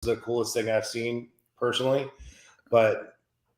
the coolest thing I've seen personally. But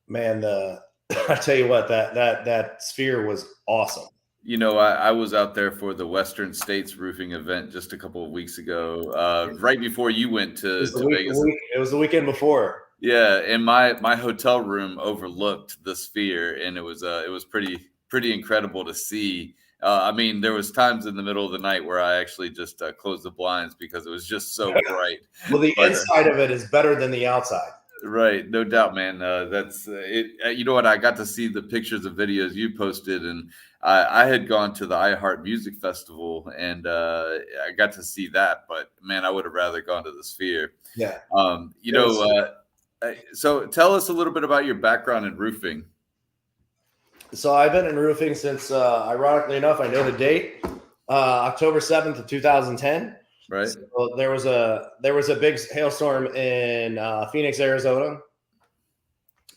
man, the I tell you what, that sphere was awesome. I was out there for the Western States roofing event just a couple of weeks ago, right before you went It was to Vegas. it was the weekend before. Yeah, and my hotel room overlooked the sphere, and it was pretty incredible to see. I mean, there was times in the middle of the night where I actually just closed the blinds because it was just so bright. Well, the But inside of it is better than the outside. right, no doubt, man. That's it. You know what? I got to see the pictures and videos you posted, and I had gone to the iHeart Music Festival, and I got to see that. But man, I would have rather gone to the Sphere. Yeah. Um, you It was, know, so tell us a little bit about your background in roofing, so I've been in roofing since, ironically enough, I know the date, October 7th of 2010. right? So there was a big hailstorm in Phoenix, Arizona.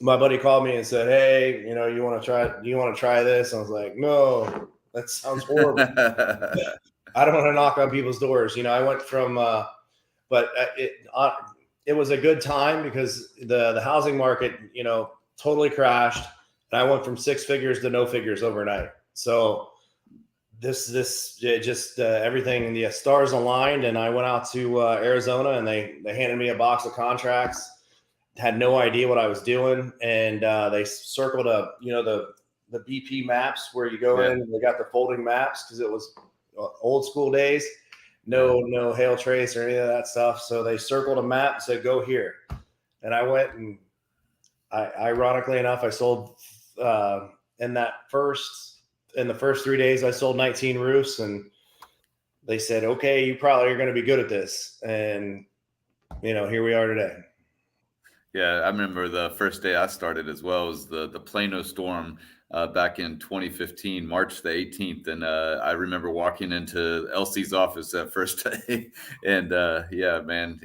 My buddy called me and said, "Hey, you want to try this?" I was like, "No, that sounds horrible. I don't want to knock on people's doors." I went from, but it was a good time because the housing market, totally crashed, and I went from six figures to no figures overnight. So this it just everything, the stars aligned, and I went out to Arizona, and they handed me a box of contracts. Had no idea what I was doing, and they circled the BP maps where you go Yeah, in, and they got the folding maps because it was old school days. yeah. No hail trace or any of that stuff. So they circled a map and said, "Go here," and I went, and ironically enough, I sold in the first 3 days. I sold 19 roofs, and they said, "Okay, you probably are going to be good at this," and here we are today. Yeah, I remember the first day I started as well was the Plano storm back in 2015, March the 18th, and I remember walking into Elsie's office that first day, and yeah, man,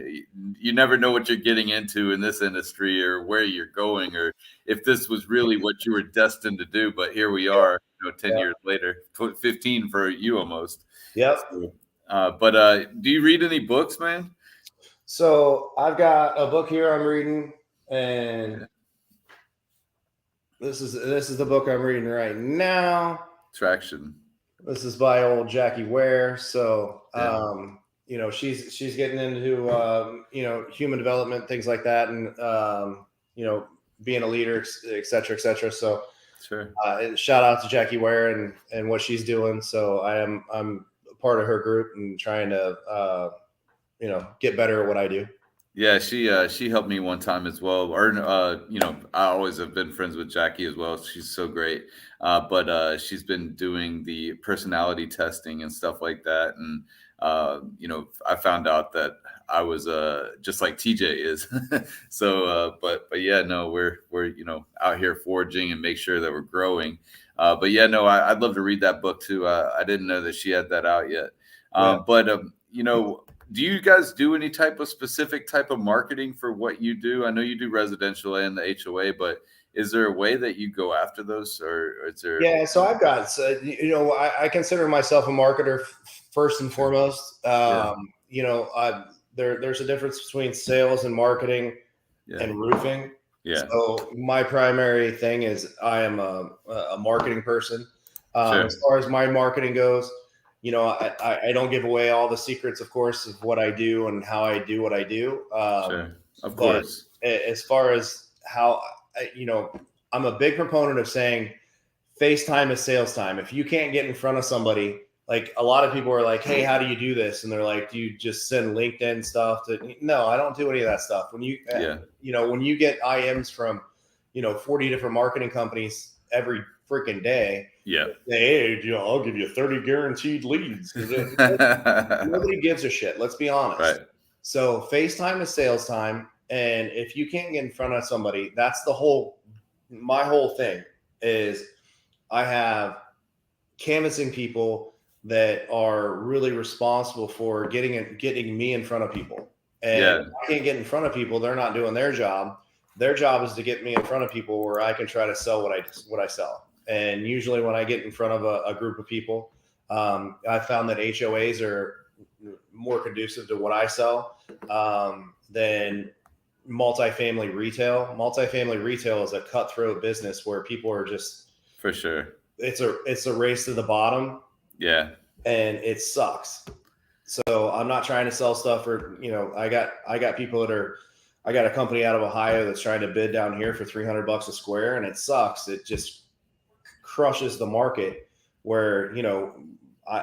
you never know what you're getting into in this industry or where you're going or if this was really what you were destined to do. But here we Yeah, are, 10 yeah, years later, 15 for you almost. yep. So, but do you read any books, man? So I've got a book here I'm reading, and Yeah, this is the book I'm reading right now. traction. This is by old Jackie Ware. So Yeah, she's getting into human development, things like that, and being a leader, et cetera, et cetera. So sure. shout out to Jackie Ware and what she's doing. So I'm a part of her group and trying to get better at what I do. Yeah, she helped me one time as well. Or I always have been friends with Jackie as well. She's so great. But she's been doing the personality testing and stuff like that. And I found out that I was just like TJ is. So but yeah, no, we're out here forging and make sure that we're growing. But yeah, no, I'd love to read that book too. I didn't know that she had that out yet. Yeah. But do you guys do any type of specific type of marketing for what you do? I know you do residential and the HOA, but is there a way that you go after those, or is there? Yeah, so I've got, I consider myself a marketer first and foremost. Yeah, There's a difference between sales and marketing yeah, and roofing. yeah, So my primary thing is I am a marketing person. sure, As far as my marketing goes, I don't give away all the secrets, of course, of what I do and how I do what I do. sure, of But course, as far as how, I'm a big proponent of saying FaceTime is sales time. If you can't get in front of somebody, like a lot of people are like, "Hey, how do you do this?" And they're like, "Do you just send LinkedIn stuff?" No, I don't do any of that stuff. yeah, When you get IMs from, 40 different marketing companies every freaking day, yeah, hey, I'll give you 30 guaranteed leads. Nobody gives a shit. Let's be honest. right, So FaceTime is sales time. And if you can't get in front of somebody, that's my whole thing is I have canvassing people that are really responsible for getting me in front of people. And yeah, if I can't get in front of people, they're not doing their job. Their job is to get me in front of people where I can try to sell what I sell. And usually when I get in front of a group of people, I found that HOAs are more conducive to what I sell than multifamily retail. Multifamily retail is a cutthroat business where people are just, for sure. It's a race to the bottom. Yeah. And it sucks. So I'm not trying to sell stuff for, I got people I got a company out of Ohio that's trying to bid down here for $300 a square, and it sucks. It just crushes the market where,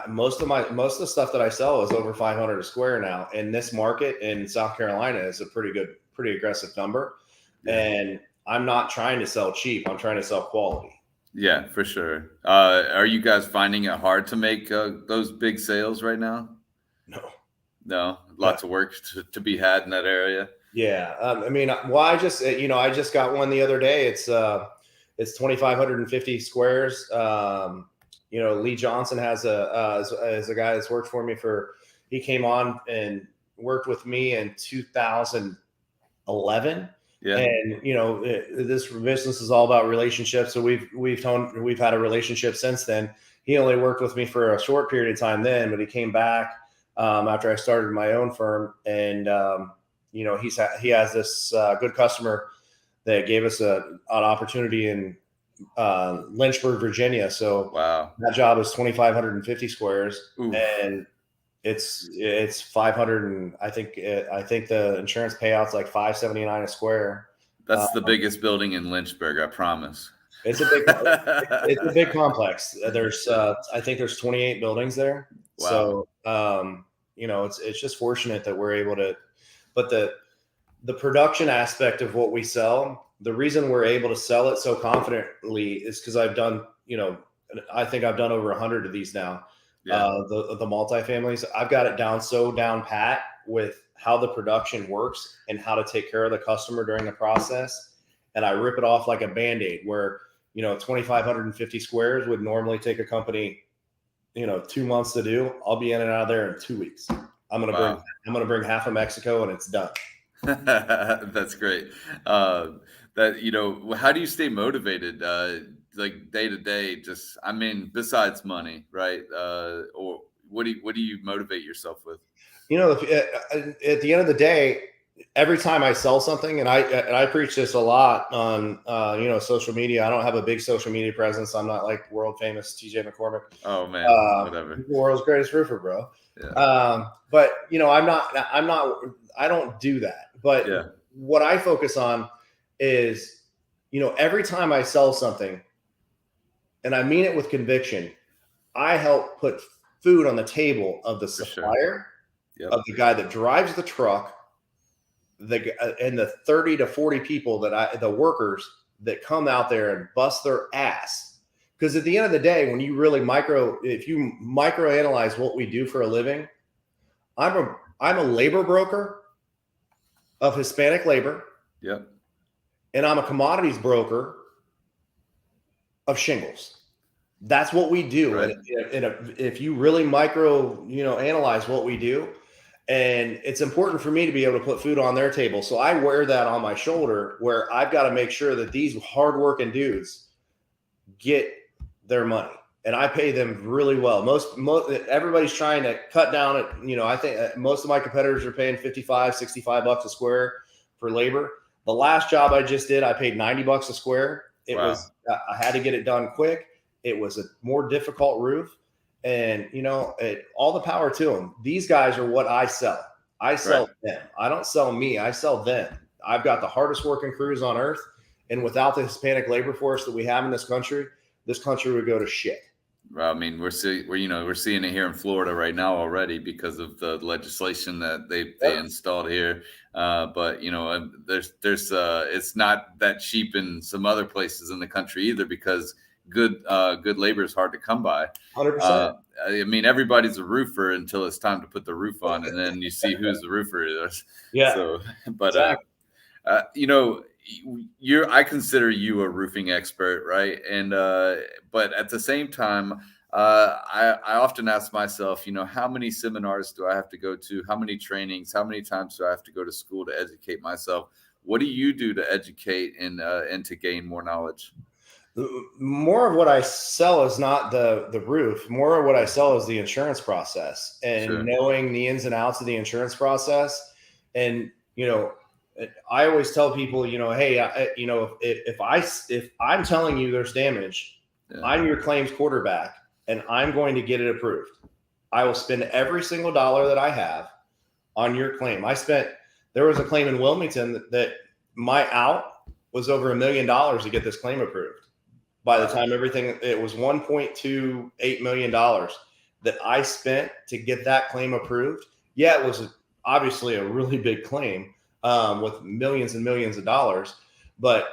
most of the stuff that I sell is over 500 a square now. And this market in South Carolina is a pretty aggressive number. Yeah. And I'm not trying to sell cheap. I'm trying to sell quality. Yeah, for sure. Are you guys finding it hard to make those big sales right now? No, lots of work to be had in that area. Yeah. I just got one the other day. It's 2,550 squares. Lee Johnson has a guy that's worked for me he came on and worked with me in 2011. Yeah. And this business is all about relationships. So we've had a relationship since then. He only worked with me for a short period of time then, but he came back after I started my own firm. And he has this good customer that gave us an opportunity in Lynchburg, Virginia. So wow, that job is 2,550 squares. Oof. And it's 500, and I think the insurance payout's like $579 a square. That's the biggest building in Lynchburg, I promise. It's a big complex. I think there's 28 buildings there. Wow. So it's just fortunate that we're able to. But the production aspect of what we sell, the reason we're able to sell it so confidently is because I've done I think I've done over 100 of these now. Yeah. The multifamilies, I've got it down pat with how the production works and how to take care of the customer during the process. And I rip it off like a Band-Aid where, 2,550 squares would normally take a company, 2 months to do. I'll be in and out of there in 2 weeks. I'm going to bring half of Mexico and it's done. That's great. How do you stay motivated? Like day to day, besides money, right? Or what do you motivate yourself with? At the end of the day, every time I sell something, and I preach this a lot on, social media. I don't have a big social media presence. I'm not like world famous TJ McCormack. Oh man, whatever. World's greatest roofer, bro. Yeah. But I don't do that. But yeah. What I focus on is, every time I sell something, and I mean it with conviction, I help put food on the table of the supplier, sure. Yep. Of the guy that drives the truck, and the 30 to 40 people the workers that come out there and bust their ass. Because at the end of the day, when you really if you microanalyze what we do for a living, I'm a labor broker of Hispanic labor. Yep. And I'm a commodities broker of shingles. That's what we do. Right. And if you really analyze what we do, and it's important for me to be able to put food on their table. So I wear that on my shoulder where I've got to make sure that these hardworking dudes get their money, and I pay them really well. Most everybody's trying to cut down it. I think most of my competitors are paying $55, $65 a square for labor. The last job I just did, I paid $90 a square. I had to get it done quick. It was a more difficult roof, and all the power to them. These guys are what I sell. I sell them. I don't sell me. I sell them. I've got the hardest working crews on earth, and without the Hispanic labor force that we have in this country would go to shit. Well, I mean, we're seeing it here in Florida right now already because of the legislation that they installed here. But there's it's not that cheap in some other places in the country either, because good labor is hard to come by. 100%. I mean, everybody's a roofer until it's time to put the roof on, and then you see who's the roofer. Yeah. So, but exactly. I consider you a roofing expert, right? And but at the same time, I often ask myself, how many seminars do I have to go to? How many trainings? How many times do I have to go to school to educate myself? What do you do to educate and to gain more knowledge? More of what I sell is not the roof. More of what I sell is the insurance process, and sure. Knowing the ins and outs of the insurance process. And you know, I always tell people, hey, if I'm telling you there's damage, I'm your claims quarterback and I'm going to get it approved. I will spend every single dollar that I have on your claim. There was a claim in Wilmington that my out was over $1 million to get this claim approved. By the time it was $1.28 million that I spent to get that claim approved. Yeah, it was obviously a really big claim with millions and millions of dollars, but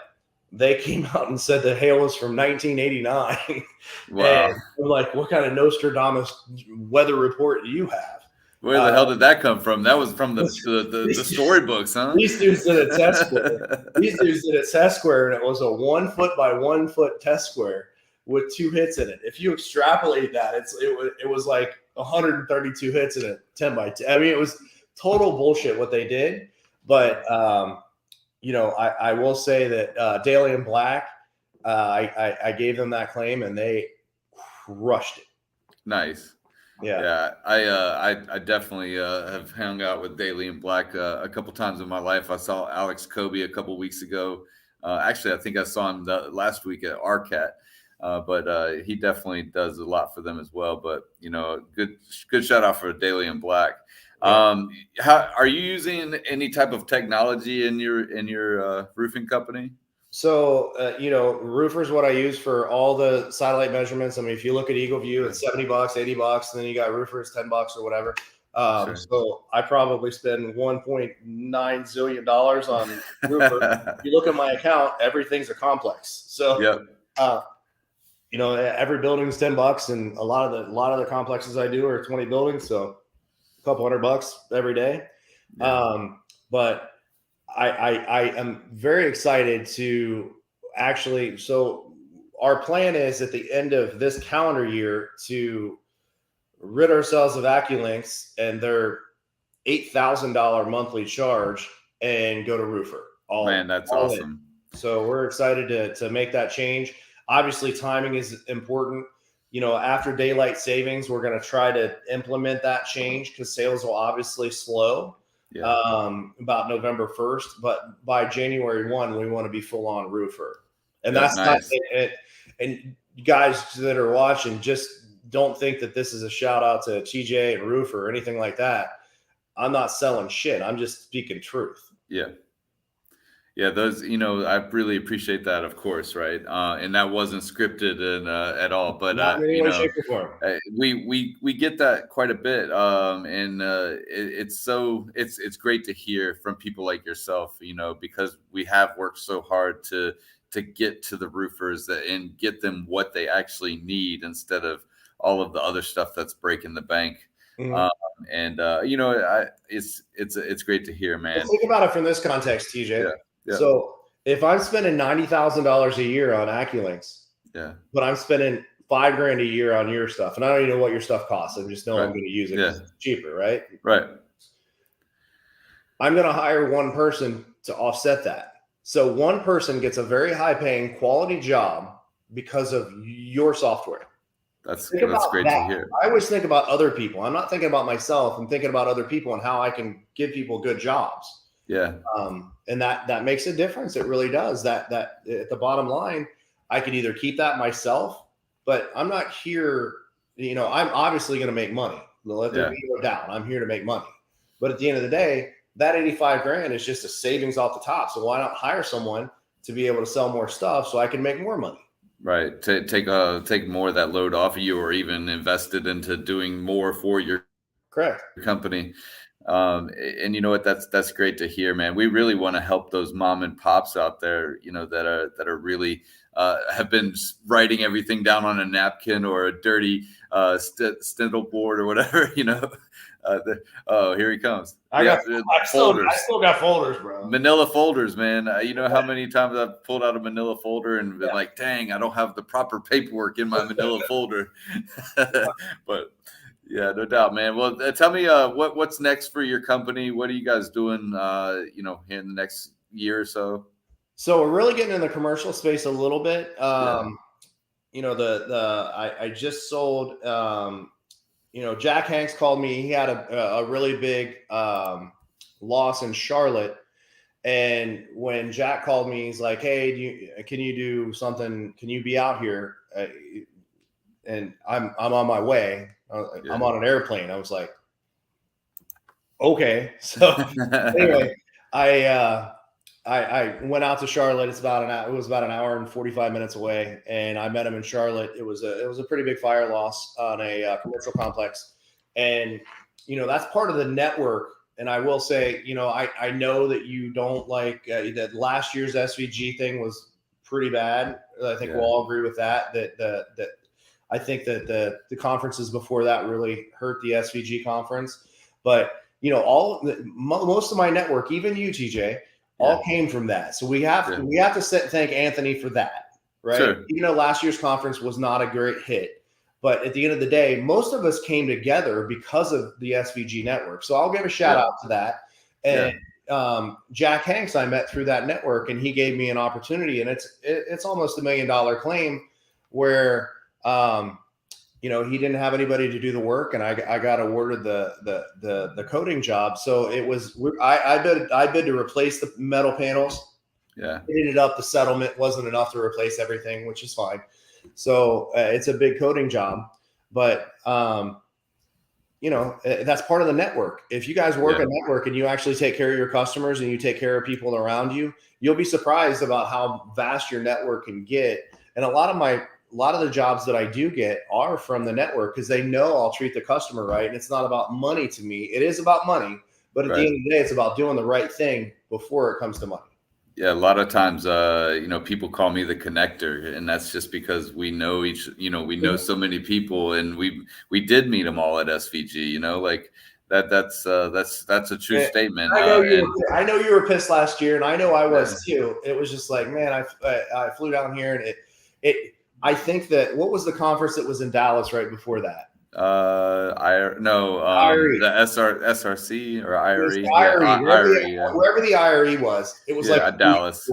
they came out and said the hail was from 1989. Wow. And I'm like, what kind of Nostradamus weather report do you have? Where the hell did that come from? That was from the storybooks, huh? These dudes did a test square. These dudes did a test square, and it was a 1 foot by 1 foot test square with 2 hits in it. If you extrapolate that, it was like 132 hits in a 10 by 10. I mean, it was total bullshit what they did. But I will say that Daly and Black, I gave them that claim, and they crushed it. Nice. Yeah. I definitely have hung out with Daly and Black a couple times in my life. I saw Alex Kobe a couple weeks ago. Actually, I think I saw him last week at RCAT. But he definitely does a lot for them as well. But good shout out for Daly and Black. How are you using any type of technology in your roofing company? So, Roofr is what I use for all the satellite measurements. I mean, if you look at Eagle View, it's $70, $80, and then you got Roofr, it's $10 or whatever. Sure. So I probably spend $1.9 zillion on Roofr. If you look at my account, everything's a complex. So, every building's $10, and a lot of the complexes I do are 20 buildings, so a couple $100 every day. Yeah. But I am very excited to actually. So our plan is at the end of this calendar year to rid ourselves of AccuLinks and their $8,000 monthly charge and go to Roofr. Man, that's awesome. So we're excited to make that change. Obviously, timing is important. After daylight savings, we're going to try to implement that change because sales will obviously slow. About November 1st, but by January 1, we want to be full on Roofr. And that's nice. And you guys that are watching, just don't think that this is a shout out to TJ and Roofr or anything like that. I'm not selling shit. I'm just speaking truth. Yeah, those, I really appreciate that, of course, right? And that wasn't scripted at all, but not in any way, shape, or form. We get that quite a bit, and it's great to hear from people like yourself, because we have worked so hard to get to the roofers and get them what they actually need instead of all of the other stuff that's breaking the bank. Mm-hmm. It's great to hear, man. Well, think about it from this context, TJ. Yeah. So if I'm spending $90,000 a year on AccuLinks, but I'm spending $5,000 a year on your stuff, and I don't even know what your stuff costs. I just know I'm going to use it because it's cheaper, right? Right. I'm going to hire one person to offset that. So one person gets a very high-paying quality job because of your software. That's great to hear. I always think about other people. I'm not thinking about myself. I'm thinking about other people and how I can give people good jobs. Yeah. And that makes a difference. It really does. That at the bottom line, I could either keep that myself, but I'm not here. I'm obviously going to make money. Let there be no doubt. I'm here to make money. But at the end of the day, that $85,000 is just a savings off the top. So why not hire someone to be able to sell more stuff so I can make more money? Right. Take more of that load off of you, or even invest it into doing more for your company. And you know what? That's great to hear, man. We really want to help those mom and pops out there, that are really have been writing everything down on a napkin or a dirty spindle board or whatever. Here he comes. I still got folders, bro. Manila folders, man. You know how many times I've pulled out a Manila folder and been like, dang, I don't have the proper paperwork in my Manila folder. But yeah, no doubt, man. Well, tell me what's next for your company. What are you guys doing, in the next year or so? So we're really getting in the commercial space a little bit. I just sold, Jack Hanks called me. He had a really big loss in Charlotte. And when Jack called me, he's like, "Hey, can you do something? Can you be out here?" And I'm on my way. I'm on an airplane. I was like, "Okay." So anyway, I went out to Charlotte. It was about an hour and 45 minutes away, and I met him in Charlotte. It was a pretty big fire loss on a commercial complex, and that's part of the network. And I will say, I know that you don't like that last year's SVG thing was pretty bad. I think we'll all agree with that. That I think that the conferences before that really hurt the SVG conference. But most of my network, even you, TJ, all came from that. So we have to thank Anthony for that, right? Sure. Even though last year's conference was not a great hit. But at the end of the day, most of us came together because of the SVG network. So I'll give a shout out to that. And Jack Hanks, I met through that network, and he gave me an opportunity. And it's almost $1 million claim where he didn't have anybody to do the work, and I got awarded the coding job. So it was I bid to replace the metal panels. Yeah, it ended up the settlement wasn't enough to replace everything, which is fine. So it's a big coding job, but that's part of the network. If you guys work a network and you actually take care of your customers and you take care of people around you, you'll be surprised about how vast your network can get. And a lot of the jobs that I do get are from the network because they know I'll treat the customer right. And it's not about money to me. It is about money, but at the end of the day, it's about doing the right thing before it comes to money. Yeah, a lot of times, people call me the connector, and that's just because we know we know so many people, and we did meet them all at SVG. Like that's a true statement. I know you were pissed last year, and I know I was too. It was just like, man, I flew down here, and I think that what was the conference that was in Dallas right before that? The SRC or IRE. Wherever the IRE was, it was like Dallas.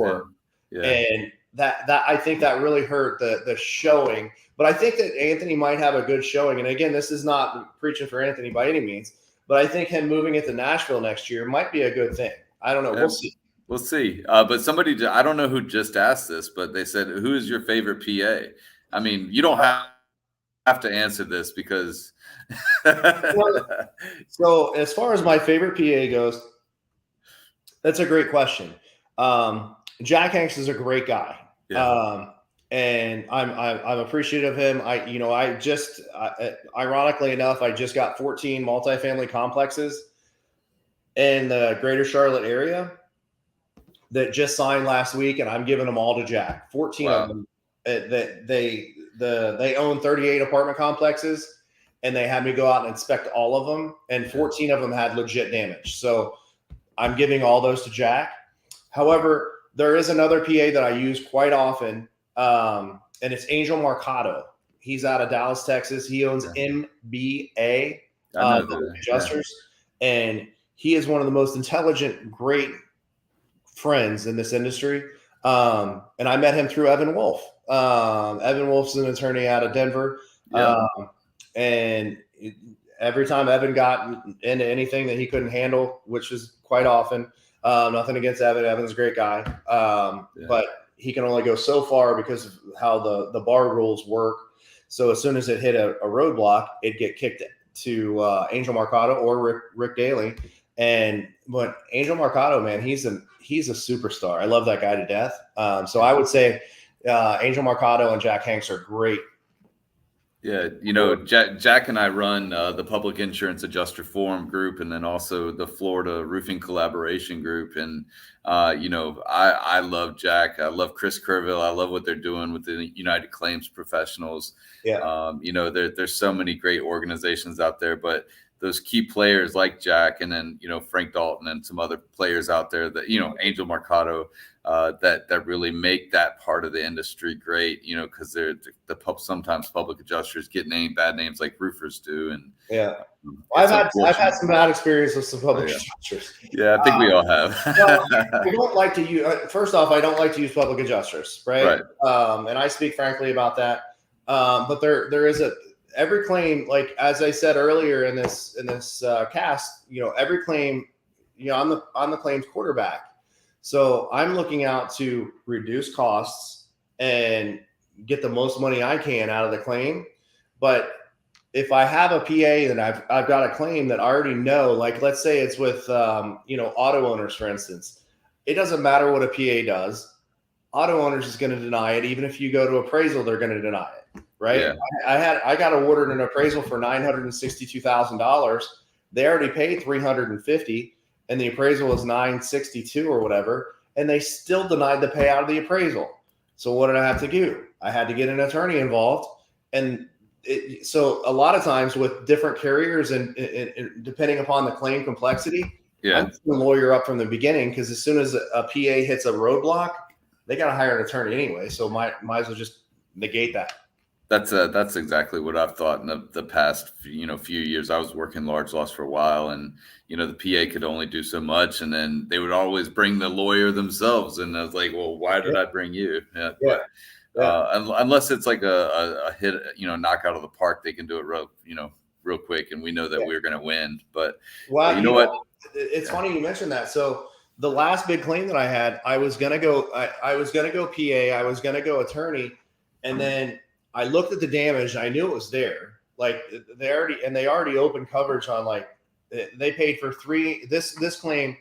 And that I think that really hurt the showing. But I think that Anthony might have a good showing. And again, this is not preaching for Anthony by any means, but I think him moving it to Nashville next year might be a good thing. I don't know. We'll see. We'll see. But somebody, I don't know who just asked this, but they said, "Who is your favorite PA?" I mean, you don't have to answer this because so as far as my favorite PA goes, that's a great question. Jack Hanks is a great guy. And I'm appreciative of him. Ironically enough, I just got 14 multifamily complexes in the greater Charlotte area that just signed last week, and I'm giving them all to Jack. 14 of them that they own 38 apartment complexes, and they had me go out and inspect all of them, and 14 of them had legit damage. So I'm giving all those to Jack. However, there is another PA that I use quite often, and it's Angel Marcato. He's out of Dallas, Texas. He owns MBA Adjusters, and he is one of the most intelligent, great friends in this industry. And I met him through Evan Wolf. Evan Wolf's an attorney out of Denver. And every time Evan got into anything that he couldn't handle, which is quite often, nothing against Evan. Evan's a great guy. But he can only go so far because of how the bar rules work. So as soon as it hit a roadblock, it'd get kicked to Angel Marcato or Rick Daly. But Angel Marcato, man, he's a superstar. I love that guy to death. So I would say Angel Marcato and Jack Hanks are great. Yeah, Jack and I run the Public Insurance Adjuster Forum group, and then also the Florida Roofing Collaboration group. And I love Jack. I love Chris Kerrville. I love what they're doing with the United Claims Professionals. There's so many great organizations out there, but those key players like Jack, and then Frank Dalton and some other players out there that Angel Marcato, that really make that part of the industry great. Because they're sometimes public adjusters get bad names like roofers do, and I've had some bad experience with some public adjusters. Yeah, I think we all have. I don't like to use. First off, I don't like to use public adjusters, right? And I speak frankly about that. But there is every claim, like as I said earlier in this cast, every claim, I'm the claims quarterback. So I'm looking out to reduce costs and get the most money I can out of the claim. But if I have a PA and I've got a claim that I already know, like let's say it's with auto owners, for instance, it doesn't matter what a PA does. Auto owners is going to deny it. Even if you go to appraisal, they're going to deny it, right? Yeah. I got awarded an appraisal for $962,000. They already paid $350, and the appraisal was $962 or whatever, and they still denied the payout of the appraisal. So what did I have to do? I had to get an attorney involved, and so a lot of times with different carriers and depending upon the claim complexity, I'm the lawyer up from the beginning, because as soon as a PA hits a roadblock, they got to hire an attorney anyway. So might as well just negate that. That's exactly what I've thought in the past few years. I was working large loss for a while, and the PA could only do so much, and then they would always bring the lawyer themselves, and I was like, well, why did I bring you? But unless it's like a hit, knockout of the park, they can do it real quick, and we know that we're going to win. But you know what? It's funny you mentioned that. So the last big claim that I had, I was gonna go PA, I was gonna go attorney, and then I looked at the damage. I knew it was there. Like they already opened coverage on, like they paid for this claim.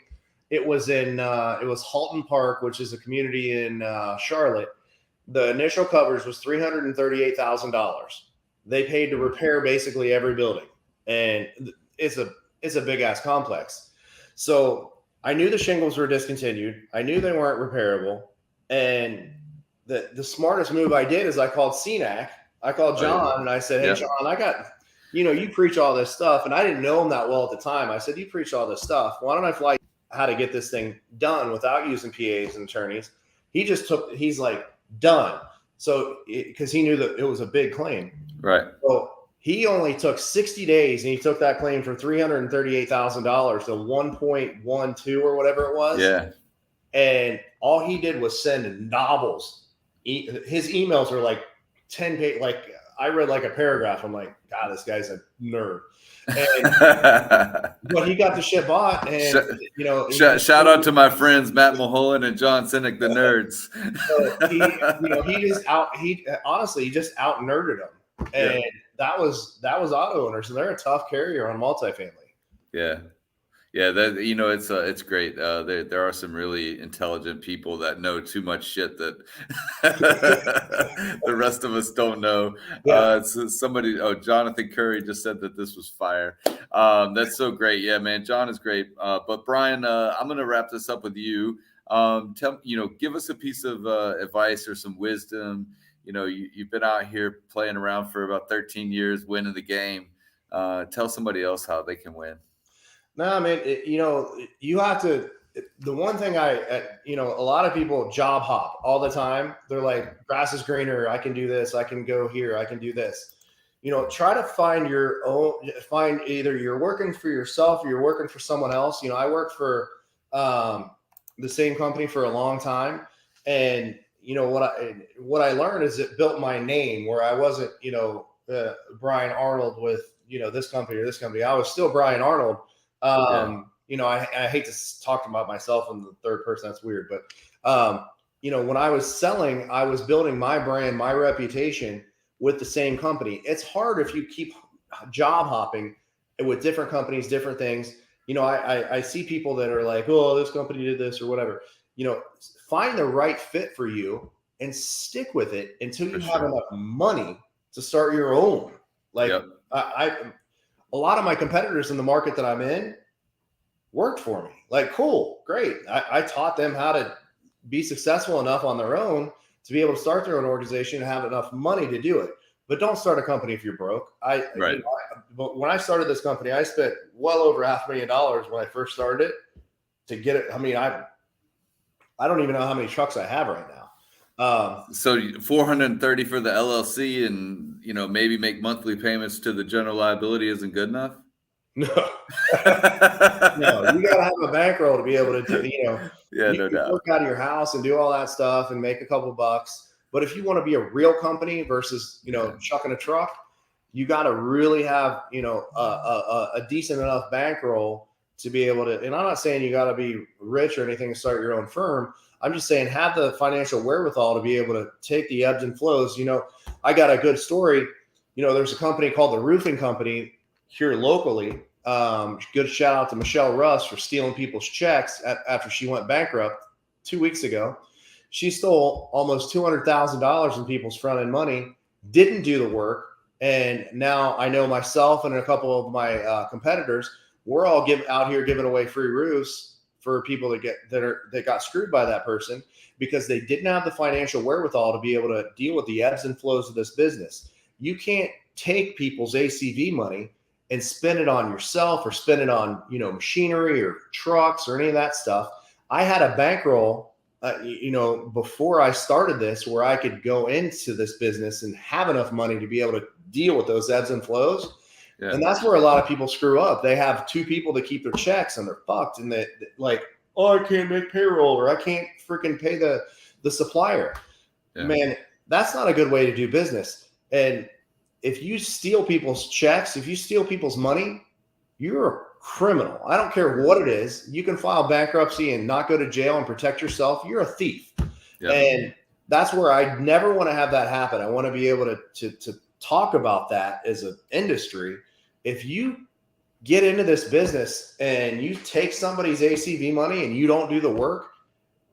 It was in it was Halton Park, which is a community in Charlotte. The initial coverage was $338,000. They paid to repair basically every building, and it's a big ass complex. So I knew the shingles were discontinued. I knew they weren't repairable. And the smartest move I did is I called CNAC. I called John and I said, hey, John, I got, you preach all this stuff. And I didn't know him that well at the time. I said, you preach all this stuff. Why don't I fly how to get this thing done without using PAs and attorneys? He's like, done. So, because he knew that it was a big claim. Right. So he only took 60 days, and he took that claim from $338,000 to 1.12 or whatever it was. Yeah. And all he did was send novels. His emails were like 10 pages. Like I read like a paragraph. I'm like, God, this guy's a nerd. And but he got the shit bought, and shout out to my friends Matt Mulholland and John Sinek, the nerds. So he honestly just out nerded him, and that was auto owners, and they're a tough carrier on multifamily. It's great. There are some really intelligent people that know too much shit that the rest of us don't know. Jonathan Curry just said that this was fire. That's so great. Yeah, man, John is great. But Brian, I'm going to wrap this up with you. Give us a piece of advice or some wisdom. You've been out here playing around for about 13 years, winning the game. Tell somebody else how they can win. No, man, you have to. The one thing a lot of people job hop all the time. They're like, grass is greener. I can do this. I can go here. I can do this. Try to find either you're working for yourself or you're working for someone else. I worked for the same company for a long time. And, what I learned is it built my name where I wasn't, Brian Arnold with, this company or this company. I was still Brian Arnold. I hate to talk about myself in the third person. That's weird. But, when I was selling, I was building my brand, my reputation with the same company. It's hard if you keep job hopping with different companies, different things. I see people that are like, oh, this company did this or whatever. Find the right fit for you and stick with it until you have enough money to start your own. Like a lot of my competitors in the market that I'm in worked for me. Like, cool, great. I taught them how to be successful enough on their own to be able to start their own organization and have enough money to do it. But don't start a company if you're broke. But when I started this company, I spent well over $500,000 when I first started it to get it. I mean, I don't even know how many trucks I have right now. So 430 for the LLC, and maybe make monthly payments to the general liability isn't good enough. No, no, you gotta have a bankroll to be able to do. No doubt. Work out of your house and do all that stuff and make a couple bucks. But if you want to be a real company versus chucking a truck, you got to really have a decent enough bankroll to be able to, and I'm not saying you got to be rich or anything to start your own firm. I'm just saying have the financial wherewithal to be able to take the ebbs and flows. I got a good story. There's a company called the Roofing Company here locally. Good shout out to Michelle Russ for stealing people's checks after she went bankrupt 2 weeks ago. She stole almost $200,000 in people's front end money, didn't do the work. And now I know myself and a couple of my competitors, we're all out here giving away free roofs for people that got screwed by that person because they didn't have the financial wherewithal to be able to deal with the ebbs and flows of this business. You can't take people's ACV money and spend it on yourself or spend it on, machinery or trucks or any of that stuff. I had a bankroll, before I started this where I could go into this business and have enough money to be able to deal with those ebbs and flows. Yeah. And that's where a lot of people screw up. They have two people to keep their checks and they're fucked. And they like, oh, I can't make payroll or I can't freaking pay the supplier. Yeah. Man, that's not a good way to do business. And if you steal people's checks, if you steal people's money, you're a criminal. I don't care what it is. You can file bankruptcy and not go to jail and protect yourself. You're a thief. Yep. And that's where I never want to have that happen. I want to be able to talk about that as an industry. If you get into this business and you take somebody's ACV money and you don't do the work,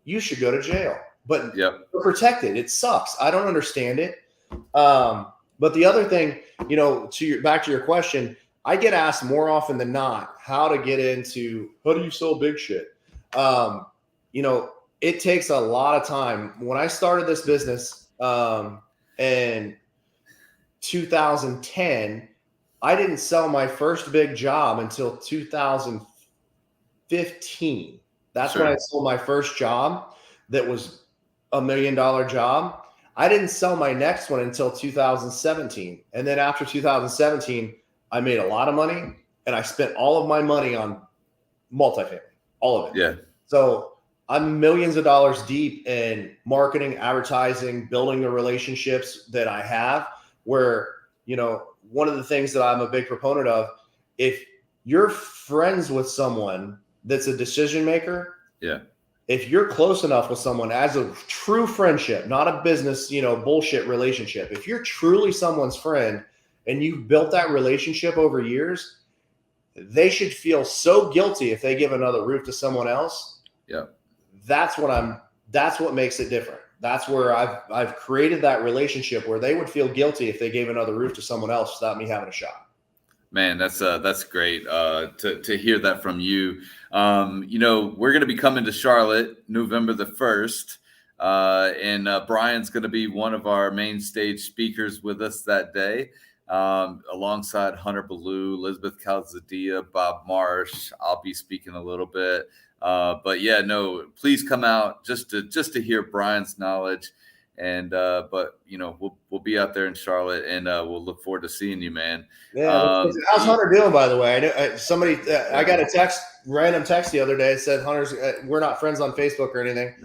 you should go to jail. But you're protected. It sucks. I don't understand it. But the other thing, back to your question, I get asked more often than not how to get into, how do you sell big shit? It takes a lot of time. When I started this business in 2010, I didn't sell my first big job until 2015. That's when I sold my first job that was $1 million job. I didn't sell my next one until 2017. And then after 2017, I made a lot of money and I spent all of my money on multifamily, all of it. Yeah. So I'm millions of dollars deep in marketing, advertising, building the relationships that I have where, one of the things that I'm a big proponent of, if you're friends with someone that's a decision maker, if you're close enough with someone as a true friendship, not a business, bullshit relationship, if you're truly someone's friend and you've built that relationship over years, they should feel so guilty if they give another roof to someone else. Yeah. That's what makes it different. That's where I've created that relationship where they would feel guilty if they gave another roof to someone else without me having a shot. Man, that's great to hear that from you. We're going to be coming to Charlotte November the 1st, and Brian's going to be one of our main stage speakers with us that day, alongside Hunter Ballou, Elizabeth Calzadilla, Bob Marsh. I'll be speaking a little bit. But yeah, no, please come out just to hear Brian's knowledge. And but we'll be out there in Charlotte, and we'll look forward to seeing you, man. Yeah, how's Hunter doing, by the way? I know I got a random text the other day. It said Hunter's. We're not friends on Facebook or anything.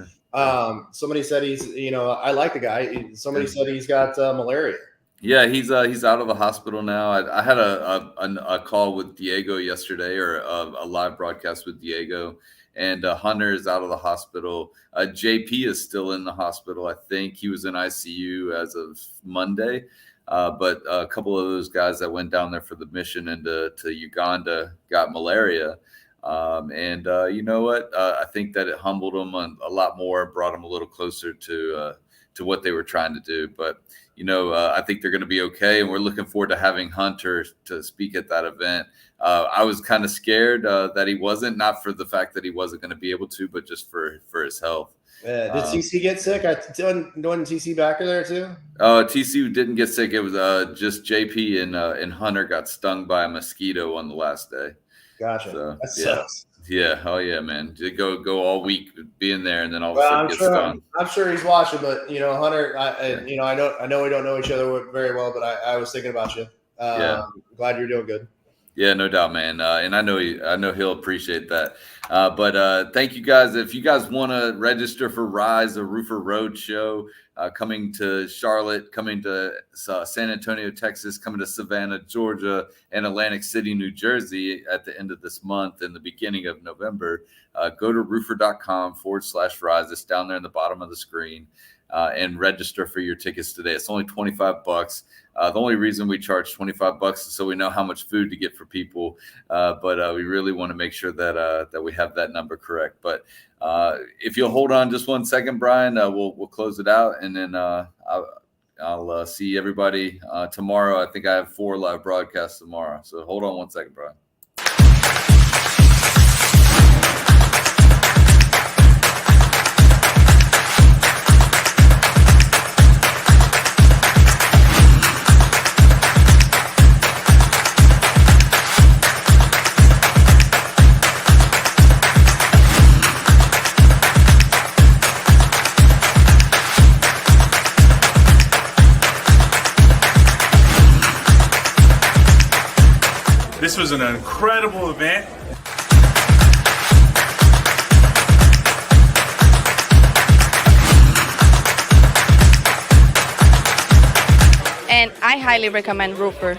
Somebody said he's. I like the guy. Somebody said he's got malaria. Yeah, he's out of the hospital now. I had a call with Diego yesterday, or a live broadcast with Diego. And Hunter is out of the hospital. JP is still in the hospital. I think he was in ICU as of Monday. But a couple of those guys that went down there for the mission into Uganda got malaria. And you know what? I think that it humbled them a lot more, brought them a little closer to what they were trying to do. But, I think they're going to be okay. And we're looking forward to having Hunter to speak at that event. I was kind of scared that he wasn't, not for the fact that he wasn't going to be able to, but just for his health. Did TC get sick? Wasn't TC back there too? TC didn't get sick. It was just JP and Hunter got stung by a mosquito on the last day. Gotcha. So, that sucks. Yeah. Oh yeah, man. To go all week being there, and then all of a sudden get stung. I'm sure he's watching, but Hunter, I know we don't know each other very well, but I was thinking about you. Glad you're doing good. Yeah, no doubt, man. And I know he'll appreciate that. But thank you guys. If you guys want to register for Rise, a Roofr Roadshow, coming to Charlotte, coming to San Antonio, Texas, coming to Savannah, Georgia, and Atlantic City, New Jersey at the end of this month and the beginning of November, go to roofr.com/rise. It's down there in the bottom of the screen. And register for your tickets today. It's only $25. The only reason we charge $25 is so we know how much food to get for people. But we really want to make sure that we have that number correct. But if you'll hold on just 1 second, Brian, we'll close it out, and then I'll see everybody tomorrow. I think I have 4 live broadcasts tomorrow. So hold on 1 second, Brian. This was an incredible event. And I highly recommend Roofr.